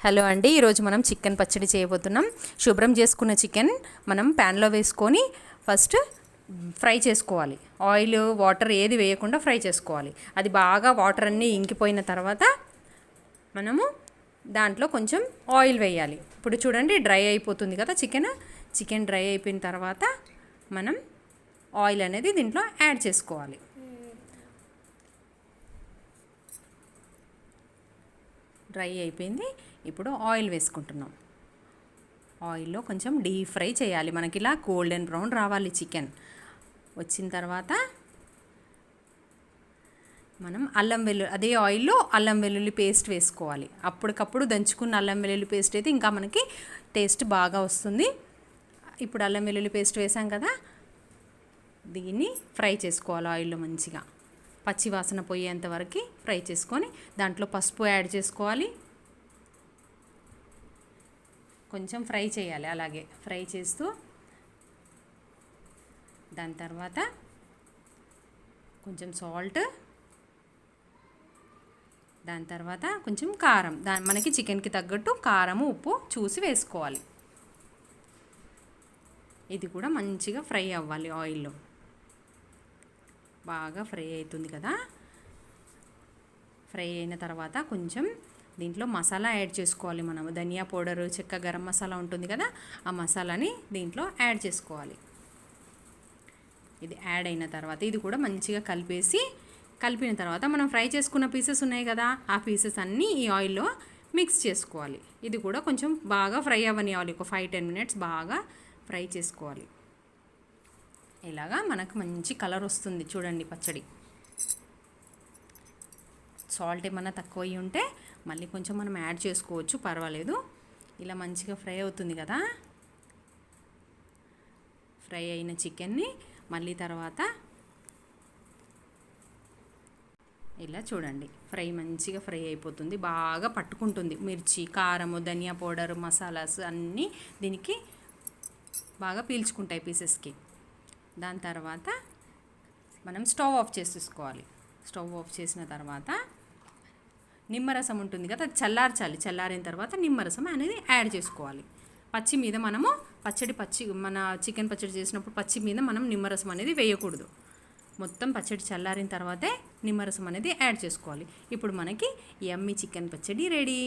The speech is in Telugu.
హలో అండి, ఈరోజు మనం చికెన్ పచ్చడి చేయబోతున్నాం. శుభ్రం చేసుకున్న చికెన్ మనం ప్యాన్లో వేసుకొని ఫస్ట్ ఫ్రై చేసుకోవాలి. ఆయిల్ వాటర్ ఏది వేయకుండా ఫ్రై చేసుకోవాలి. అది బాగా వాటర్ అన్నీ ఇంకిపోయిన తర్వాత మనము దాంట్లో కొంచెం ఆయిల్ వేయాలి. ఇప్పుడు చూడండి, డ్రై అయిపోతుంది కదా చికెన్ డ్రై అయిపోయిన తర్వాత మనం ఆయిల్ అనేది దీంట్లో యాడ్ చేసుకోవాలి. డ్రై అయిపోయింది. ఇప్పుడు ఆయిల్ వేసుకుంటున్నాం. ఆయిల్లో కొంచెం డీప్ ఫ్రై చేయాలి. మనకి ఇలా గోల్డెన్ బ్రౌన్ రావాలి చికెన్. వచ్చిన తర్వాత మనం అదే ఆయిల్లో అల్లం వెల్లుల్లి పేస్ట్ వేసుకోవాలి. అప్పటికప్పుడు దంచుకున్న అల్లం వెల్లుల్లి పేస్ట్ అయితే ఇంకా మనకి టేస్ట్ బాగా వస్తుంది. ఇప్పుడు అల్లం వెల్లుల్లి పేస్ట్ వేసాం కదా, దీన్ని ఫ్రై చేసుకోవాలి ఆయిల్లో మంచిగా. పచ్చి వాసన పోయేంత వరకు ఫ్రై చేసుకొని దాంట్లో పసుపు యాడ్ చేసుకోవాలి. కొంచెం ఫ్రై చేయాలి. అలాగే ఫ్రై చేస్తూ దాని తర్వాత కొంచెం సాల్ట్, దాని తర్వాత కొంచెం కారం, మనకి చికెన్కి తగ్గట్టు కారము ఉప్పు చూసి వేసుకోవాలి. ఇది కూడా మంచిగా ఫ్రై అవ్వాలి. ఆయిల్లో బాగా ఫ్రై అవుతుంది కదా. ఫ్రై అయిన తర్వాత కొంచెం దీంట్లో మసాలా యాడ్ చేసుకోవాలి. మనము ధనియా పౌడరు, చెక్క, గరం మసాలా ఉంటుంది కదా, ఆ మసాలాని దీంట్లో యాడ్ చేసుకోవాలి. ఇది యాడ్ అయిన తర్వాత ఇది కూడా మంచిగా కలిపిన తర్వాత మనం ఫ్రై చేసుకున్న పీసెస్ ఉన్నాయి కదా, ఆ పీసెస్ అన్నీ ఈ ఆయిల్లో మిక్స్ చేసుకోవాలి. ఇది కూడా కొంచెం బాగా ఫ్రై అవ్వనివ్వాలి. ఒక 5-10 మినిట్స్ బాగా ఫ్రై చేసుకోవాలి. ఇలాగా మనకు మంచి కలర్ వస్తుంది చూడండి పచ్చడి. సాల్ట్ ఏమన్నా తక్కువ అయ్యి ఉంటే మళ్ళీ కొంచెం మనం యాడ్ చేసుకోవచ్చు, పర్వాలేదు. ఇలా మంచిగా ఫ్రై అవుతుంది కదా. ఫ్రై అయిన చికెన్ని మళ్ళీ తర్వాత ఇలా చూడండి, మంచిగా ఫ్రై అయిపోతుంది. బాగా పట్టుకుంటుంది. మిర్చి, కారము, ధనియా పౌడర్, మసాలాస్ అన్నీ దీనికి బాగా పీల్చుకుంటాయి పీసెస్కి. దాని తర్వాత మనం స్టవ్ ఆఫ్ చేసేసుకోవాలి. స్టవ్ ఆఫ్ చేసిన తర్వాత నిమ్మరసం ఉంటుంది కదా, అది చల్లార్చాలి. చల్లారిన తర్వాత నిమ్మరసం అనేది యాడ్ చేసుకోవాలి. మన చికెన్ పచ్చడి చేసినప్పుడు పచ్చి మీద మనం నిమ్మరసం అనేది వేయకూడదు. మొత్తం పచ్చడి చల్లారిన తర్వాతే నిమ్మరసం అనేది యాడ్ చేసుకోవాలి. ఇప్పుడు మనకి యమ్మీ చికెన్ పచ్చడి రెడీ.